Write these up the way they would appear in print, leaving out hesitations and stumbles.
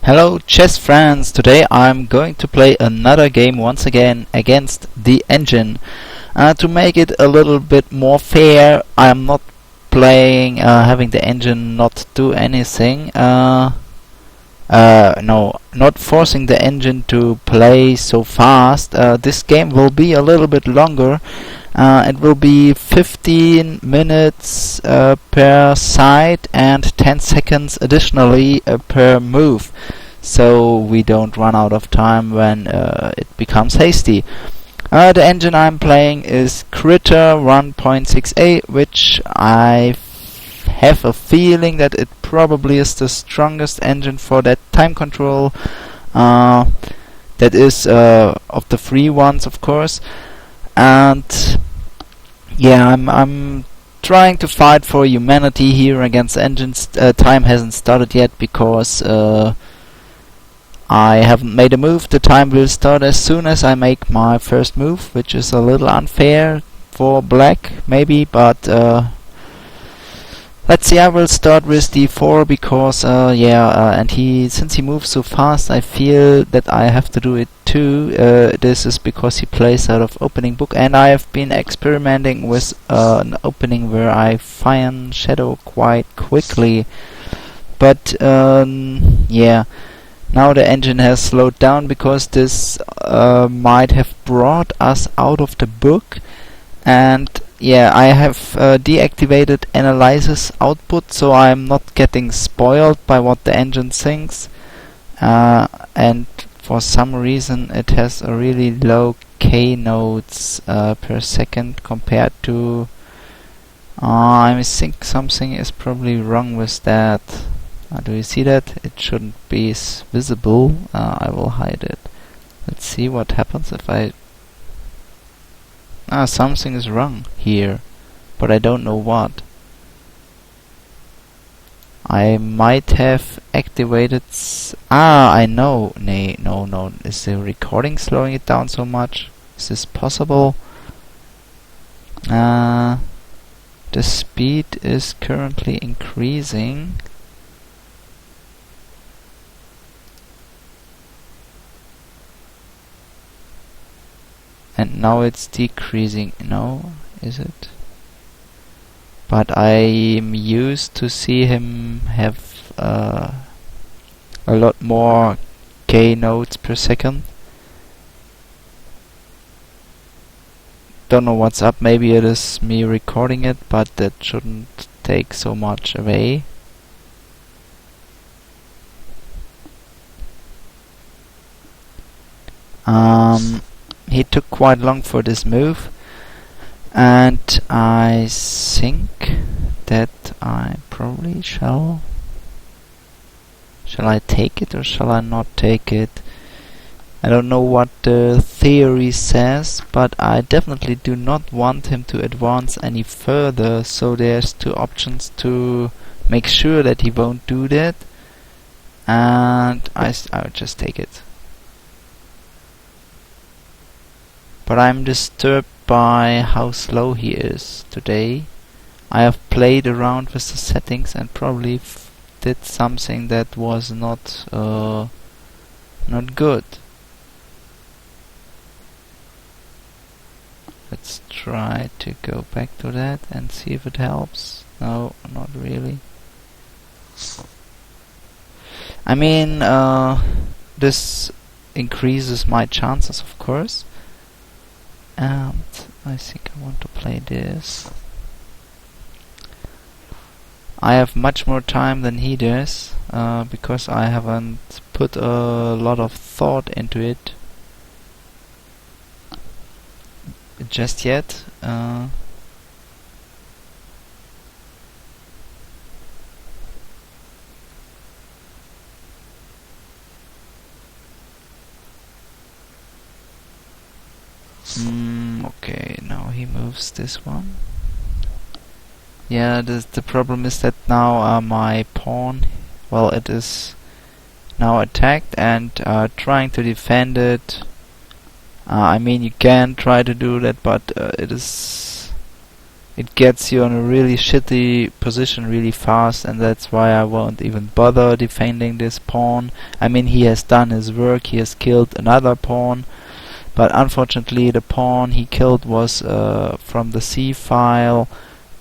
Hello chess friends, today I'm going to play another game once again against the engine. To make it a little bit more fair, I'm not playing having the engine not do anything. No, not forcing the engine to play so fast. This game will be a little bit longer. It will be 15 minutes per side and 10 seconds additionally per move, so we don't run out of time when it becomes hasty. The engine I'm playing is Critter 1.6a, which I have a feeling that it probably is the strongest engine for that time control. That is of the free ones, of course. And yeah, I'm trying to fight for humanity here against engines. Time hasn't started yet because I haven't made a move. The time will start as soon as I make my first move, which is a little unfair for black, maybe, but let's see. I will start with d4 because and since he moves so fast, I feel that I have to do it too. This is because he plays out of opening book, and I have been experimenting with an opening where I find shadow quite quickly. But yeah, now the engine has slowed down because this might have brought us out of the book. And yeah, I have deactivated analysis output, so I'm not getting spoiled by what the engine thinks. And for some reason it has a really low K nodes per second compared to... I think something is probably wrong with that. Do you see that? It shouldn't be visible. I will hide it. Let's see what happens if I... something is wrong here, but I don't know what. I might have activated... I know. No. Is the recording slowing it down so much? Is this possible? The speed is currently increasing. And now it's decreasing. No, is it? But I'm used to see him have a lot more K nodes per second. Don't know what's up. Maybe it is me recording it, but that shouldn't take so much away. He took quite long for this move, and I think that I probably shall I take it or shall I not take it? I don't know what the theory says, but I definitely do not want him to advance any further, so there's two options to make sure that he won't do that, and I'll just take it. But I'm disturbed by how slow he is today. I have played around with the settings and probably did something that was not good. Let's try to go back to that and see if it helps. No, not really. I mean, this increases my chances, of course. And I think I want to play this. I have much more time than he does, because I haven't put a lot of thought into it just yet. Okay, now he moves this one. Yeah, the problem is that now my pawn, well, it is now attacked and trying to defend it. I mean, you can try to do that, but it is it gets you in a really shitty position really fast, and that's why I won't even bother defending this pawn. I mean, he has done his work, he has killed another pawn, but unfortunately the pawn he killed was from the C file,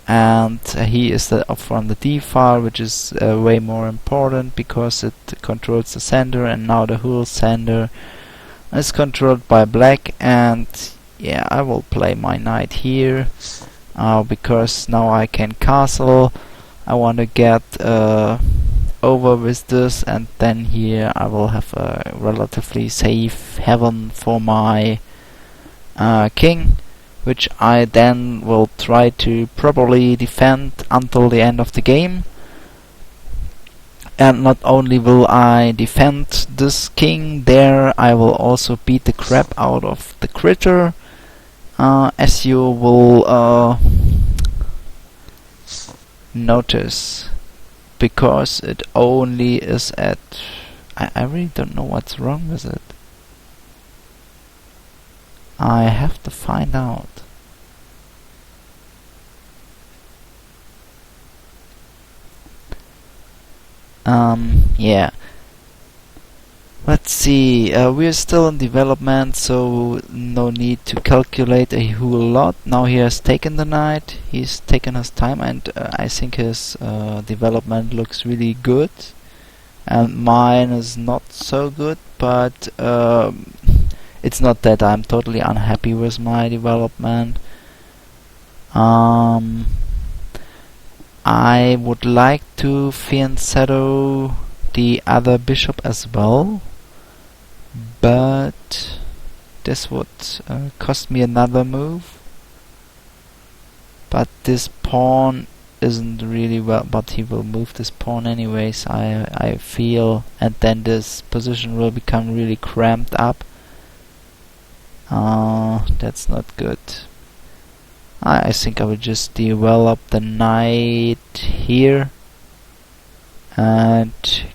and he is from the D file, which is way more important because it controls the center, and now the whole center is controlled by black. And yeah, I will play my knight here because now I can castle. I want to get over with this, and then here I will have a relatively safe haven for my king, which I then will try to properly defend until the end of the game. And not only will I defend this king there, I will also beat the crap out of the critter, as you will notice, because it only is at... I really don't know what's wrong with it. I have to find out. Yeah. Let's see. We're still in development, so no need to calculate a whole lot. Now he has taken the knight. He's taken his time, and I think his development looks really good. And mine is not so good, but it's not that I'm totally unhappy with my development. I would like to fianchetto the other bishop as well, but this would cost me another move. But this pawn isn't really well, but he will move this pawn anyways, I feel, and then this position will become really cramped up. That's not good. I think I will just develop the knight here. And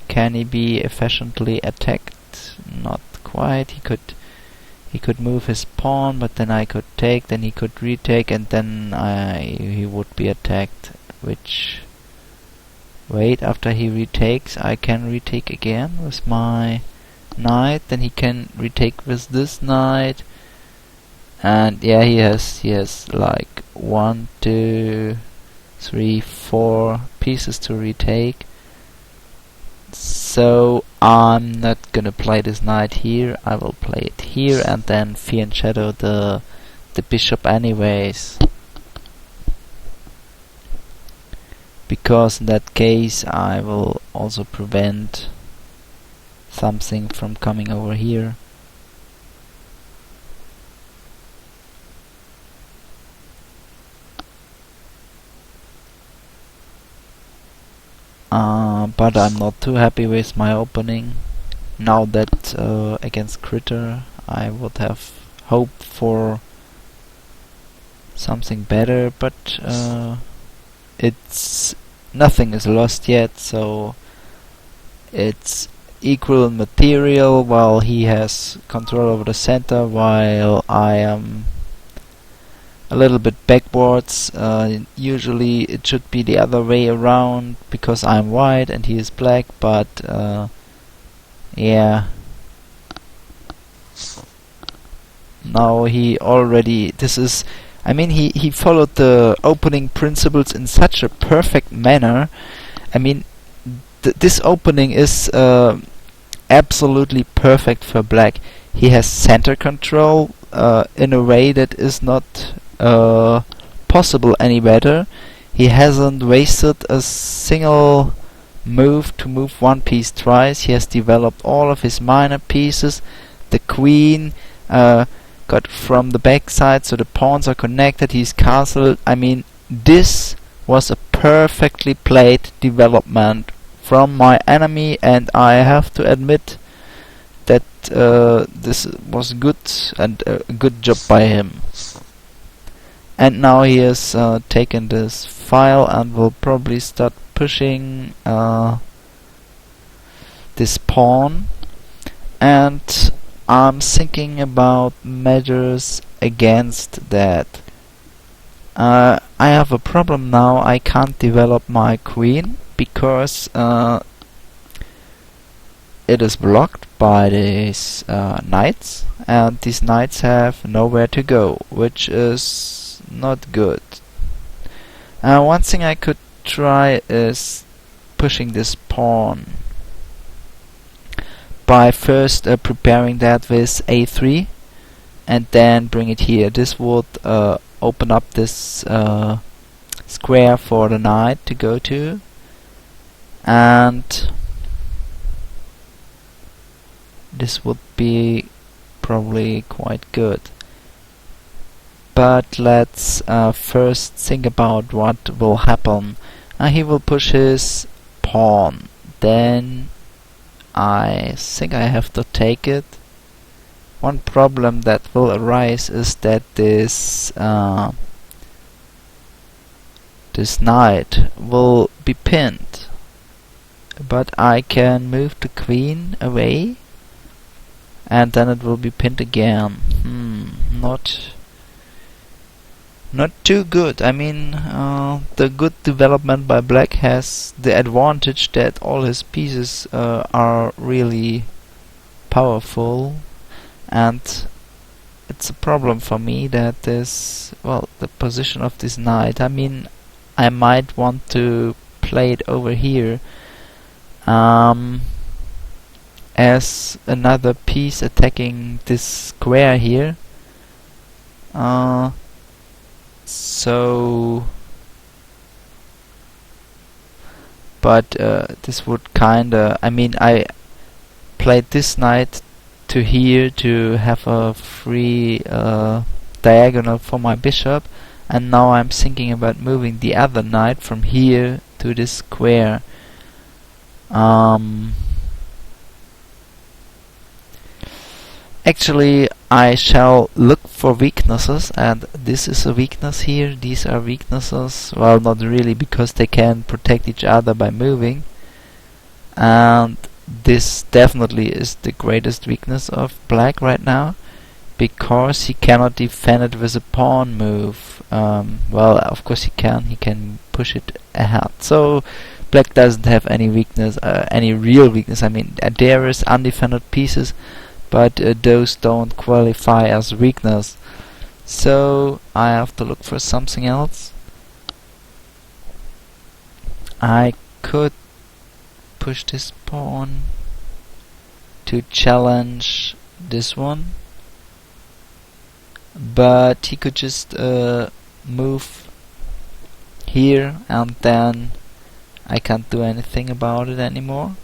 can he be efficiently attacked? Not quite. He could move his pawn, but then I could take, then he could retake, and then he would be attacked. Which, wait, after he retakes, I can retake again with my knight. Then he can retake with this knight. And yeah, he has like 1, 2, 3, 4 pieces to retake. So I'm not gonna play this knight here. I will play it here and then fianchetto the bishop anyways, because in that case I will also prevent something from coming over here. But I'm not too happy with my opening. Now that against critter I would have hoped for something better, but it's nothing is lost yet, so it's equal in material, while he has control over the center, while I am a little bit backwards. Usually it should be the other way around, because I'm white and he is black, but yeah. Now he already, I mean, he followed the opening principles in such a perfect manner. I mean, this opening is absolutely perfect for black. He has center control in a way that is not possible any better. He hasn't wasted a single move to move one piece twice. He has developed all of his minor pieces. The queen got from the backside, so the pawns are connected. He's castled. I mean, this was a perfectly played development from my enemy, and I have to admit that this was good, and a good job by him. And now he has taken this file and will probably start pushing this pawn, and I'm thinking about measures against that. I have a problem now. I can't develop my queen because it is blocked by these knights, and these knights have nowhere to go, which is not good. One thing I could try is pushing this pawn by first preparing that with a3 and then bring it here. This would open up this square for the knight to go to, and this would be probably quite good. But let's first think about what will happen. He will push his pawn, then I think I have to take it. One problem that will arise is that this knight will be pinned, but I can move the queen away and then it will be pinned again. Not too good. I mean, the good development by black has the advantage that all his pieces are really powerful, and it's a problem for me that this, well, the position of this knight. I mean, I might want to play it over here as another piece attacking this square here. But this would kinda, I mean, I played this knight to here to have a free diagonal for my bishop, and now I'm thinking about moving the other knight from here to this square. Actually, I shall look for weaknesses, and this is a weakness here. These are weaknesses. Well, not really, because they can protect each other by moving. And this definitely is the greatest weakness of black right now, because he cannot defend it with a pawn move. Well, of course he can push it ahead. So black doesn't have any weakness, any real weakness. I mean, there is undefended pieces, but those don't qualify as weakness. So I have to look for something else. I could push this pawn to challenge this one, but he could just move here, and then I can't do anything about it anymore.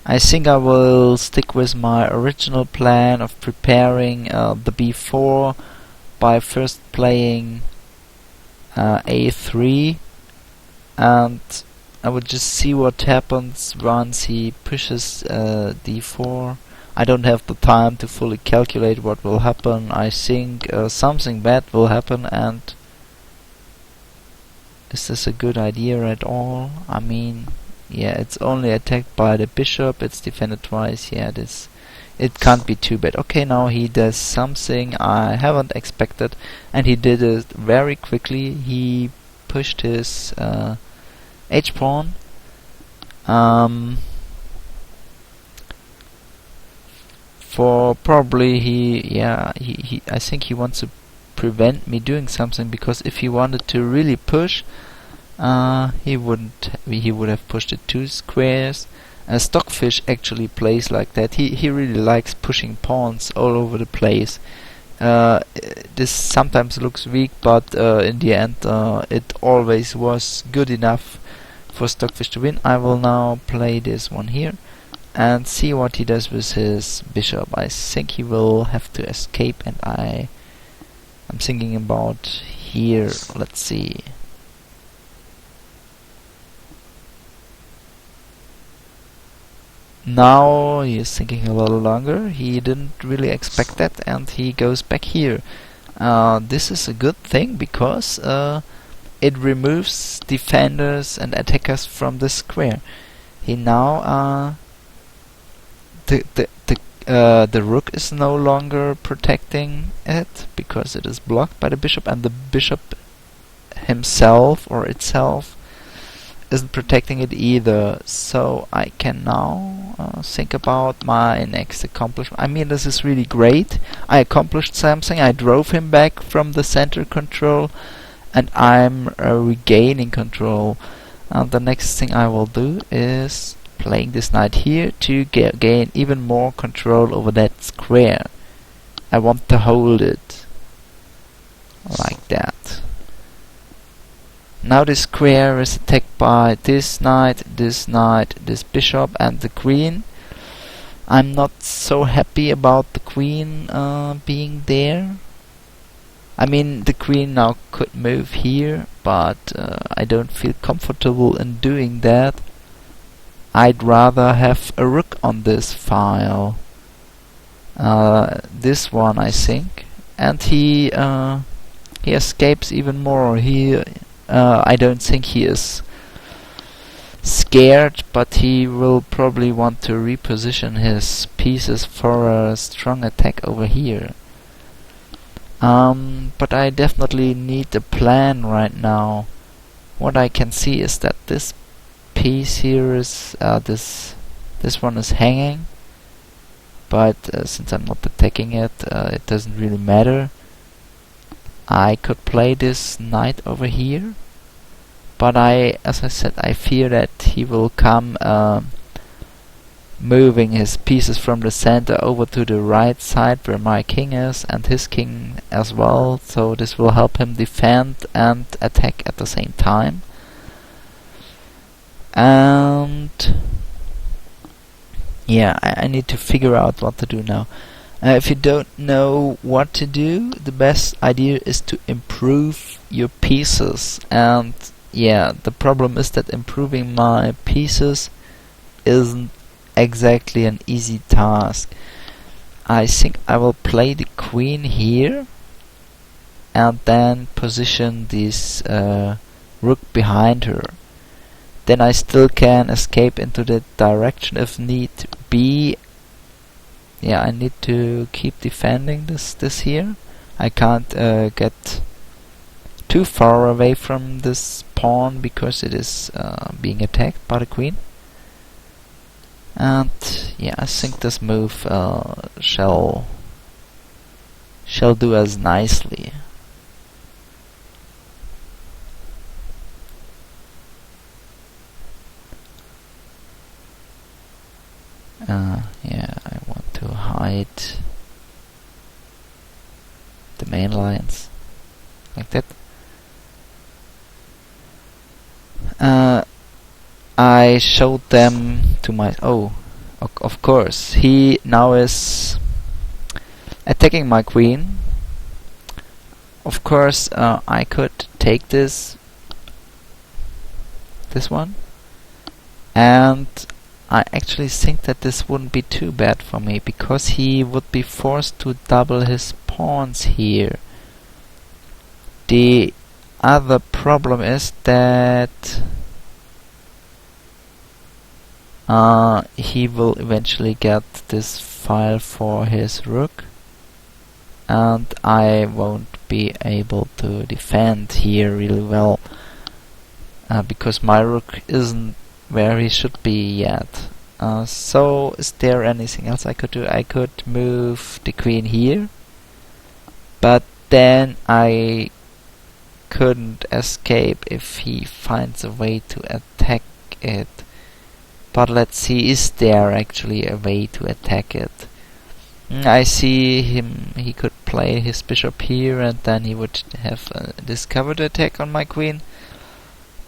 I think I will stick with my original plan of preparing the b4 by first playing a3, and I would just see what happens once he pushes d4. I don't have the time to fully calculate what will happen. I think something bad will happen, and is this a good idea at all? I mean, yeah, it's only attacked by the bishop, it's defended twice. Yeah, it can't be too bad. Okay, now he does something I haven't expected, and he did it very quickly. He pushed his h-pawn. For probably he I think he wants to prevent me doing something, because if he wanted to really push, he would have pushed it 2 squares. Stockfish actually plays like that. He really likes pushing pawns all over the place. This sometimes looks weak, but in the end it always was good enough for Stockfish to win. I will now play this one here and see what he does with his bishop. I think he will have to escape, and I'm thinking about here. Let's see. Now he is thinking a little longer. He didn't really expect that, and he goes back here. This is a good thing, because it removes defenders and attackers from the square. He now the the rook is no longer protecting it because it is blocked by the bishop, and the bishop himself or itself isn't protecting it either. So I can now think about my next accomplishment. I mean, this is really great. I accomplished something. I drove him back from the center control, and I'm regaining control. And the next thing I will do is playing this knight here to gain even more control over that square. I want to hold it like that. Now this square is attacked by this knight, this bishop, and the queen. I'm not so happy about the queen being there. I mean, the queen now could move here, but I don't feel comfortable in doing that. I'd rather have a rook on this file. This one, I think. And he escapes even more. I don't think he is scared, but he will probably want to reposition his pieces for a strong attack over here. But I definitely need a plan right now. What I can see is that this piece here is this one is hanging, but since I'm not attacking it, it doesn't really matter. I could play this knight over here, but as I said, I fear that he will come moving his pieces from the center over to the right side where my king is, and his king as well, so this will help him defend and attack at the same time. And yeah, I need to figure out what to do now. If you don't know what to do, the best idea is to improve your pieces. And yeah, the problem is that improving my pieces isn't exactly an easy task. I think I will play the queen here and then position this rook behind her. Then I still can escape into that direction if need be. Yeah, I need to keep defending this here. I can't get too far away from this pawn because it is being attacked by the queen. And yeah, I think this move shall do us nicely. Yeah, I want to hide the main lines like that. I showed them to my... Oh, of course. He now is attacking my queen. Of course, I could take this one, and I actually think that this wouldn't be too bad for me, because he would be forced to double his pawns here. The other problem is that he will eventually get this file for his rook, and I won't be able to defend here really well, because my rook isn't where he should be yet. So is there anything else I could do? I could move the queen here, but then I couldn't escape if he finds a way to attack it. But let's see, is there actually a way to attack it? I see he could play his bishop here, and then he would have a discovered attack on my queen,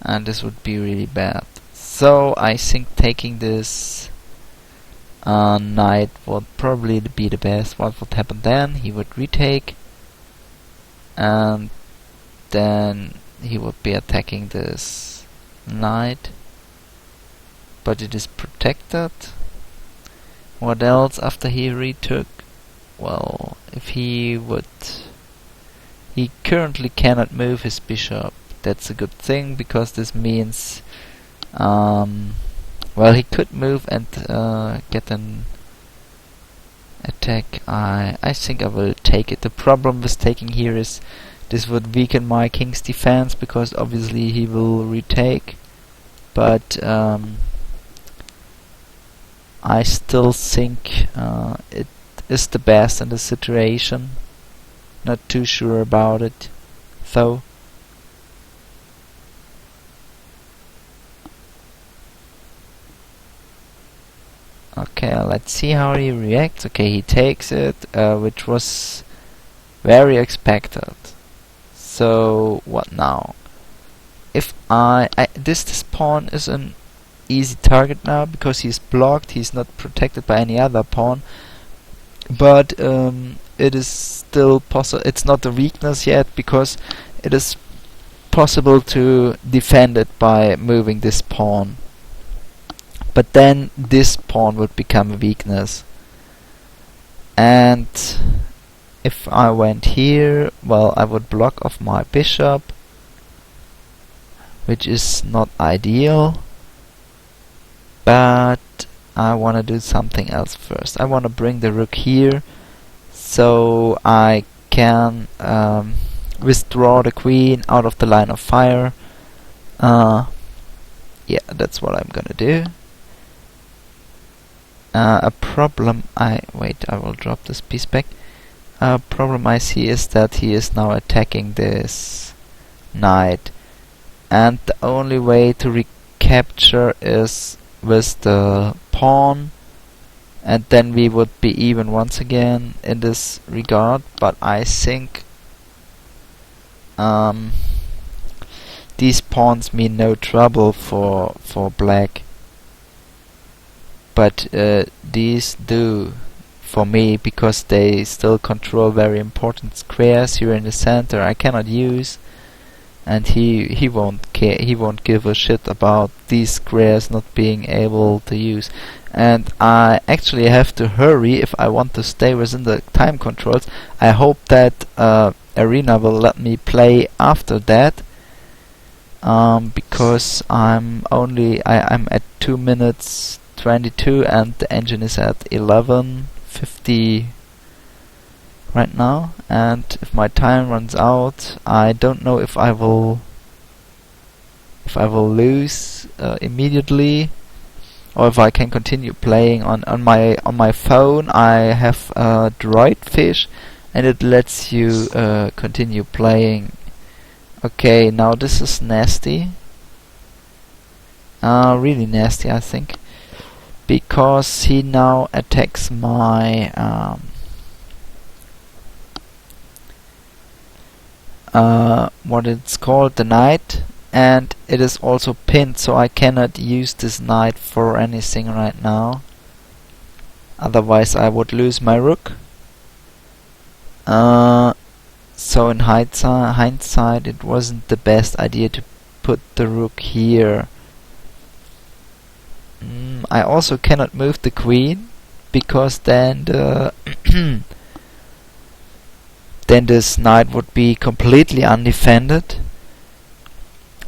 and this would be really bad. So I think taking this knight would probably be the best. What would happen then? He would retake, and then he would be attacking this knight, but it is protected. What else after he retook? Well, if he currently cannot move his bishop. That's a good thing, because this means well, he could move and get an attack. I think I will take it. The problem with taking here is this would weaken my king's defense, because obviously he will retake. But I still think it is the best in the situation. Not too sure about it, though. Okay, let's see how he reacts. Okay, he takes it, which was very expected. So what now? If this pawn is an easy target now, because he's blocked, he's not protected by any other pawn. But it is still possible. It's not a weakness yet, because it is possible to defend it by moving this pawn. But then this pawn would become a weakness. And if I went here, well, I would block off my bishop, which is not ideal. But I want to do something else first. I want to bring the rook here, so I can withdraw the queen out of the line of fire. Yeah, that's what I'm gonna do. A problem I will drop this piece back. A problem I see is that he is now attacking this knight, and the only way to recapture is with the pawn, and then we would be even once again in this regard. But I think these pawns mean no trouble for black, but these do for me, because they still control very important squares here in the center I cannot use. And he won't care. He won't give a shit about these squares not being able to use. And I actually have to hurry if I want to stay within the time controls. I hope that Arena will let me play after that, because I'm at 2 minutes 22 and the engine is at 11:50 right now, and if my time runs out, I don't know if I will lose immediately, or if I can continue playing on my phone. I have Droid Fish, and it lets you continue playing. Okay, now this is nasty, really nasty, I think, because he now attacks my what it's called, the knight, and it is also pinned, so I cannot use this knight for anything right now. Otherwise I would lose my rook. So in hindsight it wasn't the best idea to put the rook here. I also cannot move the queen, because then the then this knight would be completely undefended.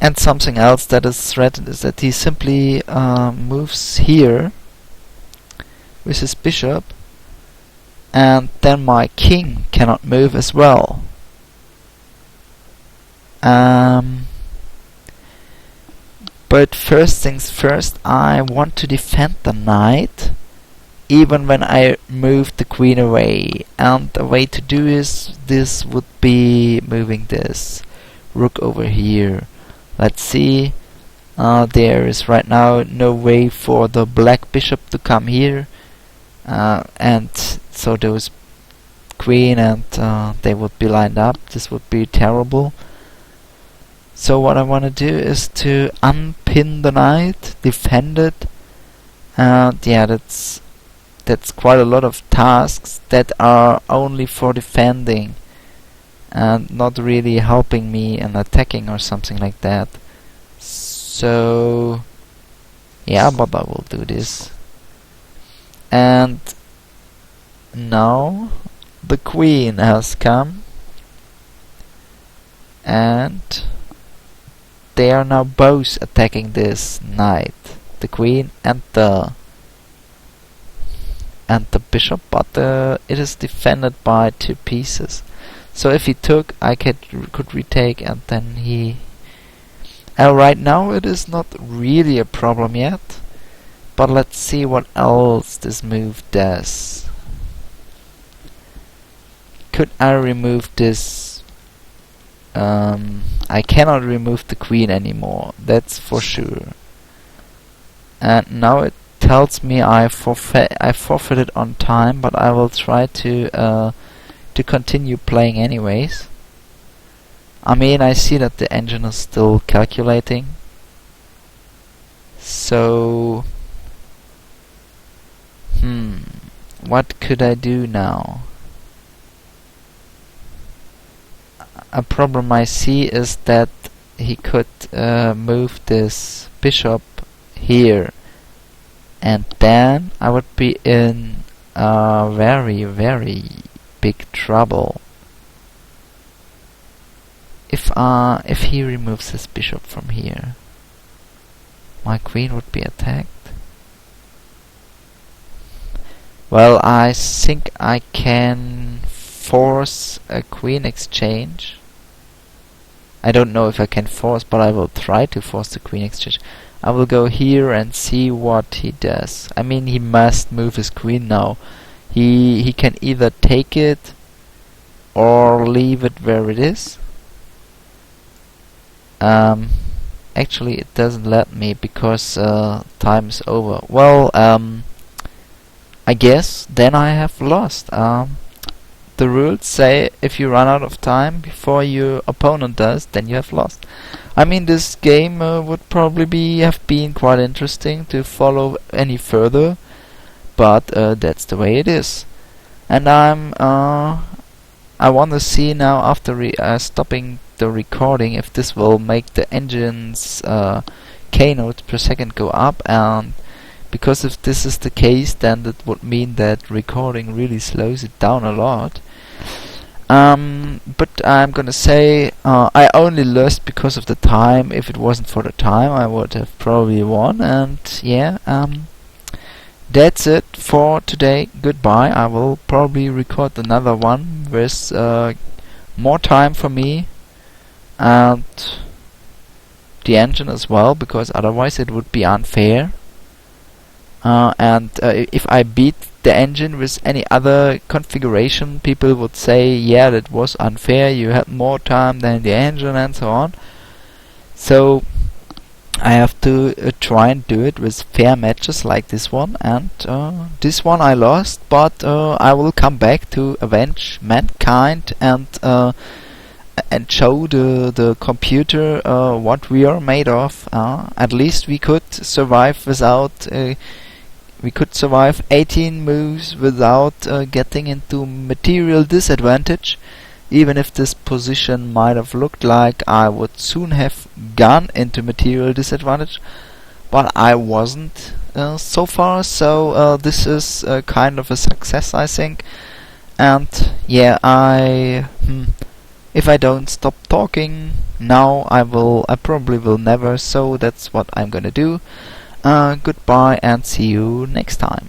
And something else that is threatened is that he simply moves here with his bishop, and then my king cannot move as well. But first things first, I want to defend the knight, even when I move the queen away. And the way to do this would be moving this rook over here. Let's see. There is right now no way for the black bishop to come here, and so those queen and they would be lined up. This would be terrible. So what I want to do is to unpin the knight, defend it, and yeah, that's quite a lot of tasks that are only for defending and not really helping me in attacking or something like that. So yeah, but I will do this. And now the queen has come, and they are now both attacking this knight, the queen and the and the bishop, but it is defended by 2 pieces. So if he took, I could retake, and then he... right now it is not really a problem yet, but let's see what else this move does. Could I remove this? I cannot remove the queen anymore, that's for sure. And now it tells me I forfeited on time, but I will try to continue playing anyways. I mean, I see that the engine is still calculating. So, what could I do now? A problem I see is that he could move this bishop here, and then I would be in very, very big trouble. If he removes his bishop from here, my queen would be attacked. Well, I think I can force a queen exchange. I don't know if I can force, but I will try to force the queen exchange. I will go here and see what he does. I mean, he must move his queen now. He can either take it or leave it where it is. Actually, it doesn't let me because time is over. Well, I guess then I have lost. The rules say if you run out of time before your opponent does, then you have lost. I mean, this game would probably have been quite interesting to follow any further, but that's the way it is. And I want to see now, after stopping the recording, if this will make the engine's K notes per second go up, and because if this is the case, then that would mean that recording really slows it down a lot. But I'm gonna say I only lost because of the time. If it wasn't for the time, I would have probably won. And yeah, that's it for today. Goodbye. I will probably record another one with more time for me and the engine as well, because otherwise it would be unfair. If I beat the engine with any other configuration, people would say, yeah, that was unfair, you had more time than the engine and so on. So I have to try and do it with fair matches like this one, and this one I lost, but I will come back to avenge mankind and show the computer what we are made of. At least we could survive without we could survive 18 moves without getting into material disadvantage, even if this position might have looked like I would soon have gone into material disadvantage, but I wasn't so far, so this is kind of a success, I think. And yeah, if I don't stop talking now, I probably will never, so that's what I'm gonna do. Goodbye and see you next time.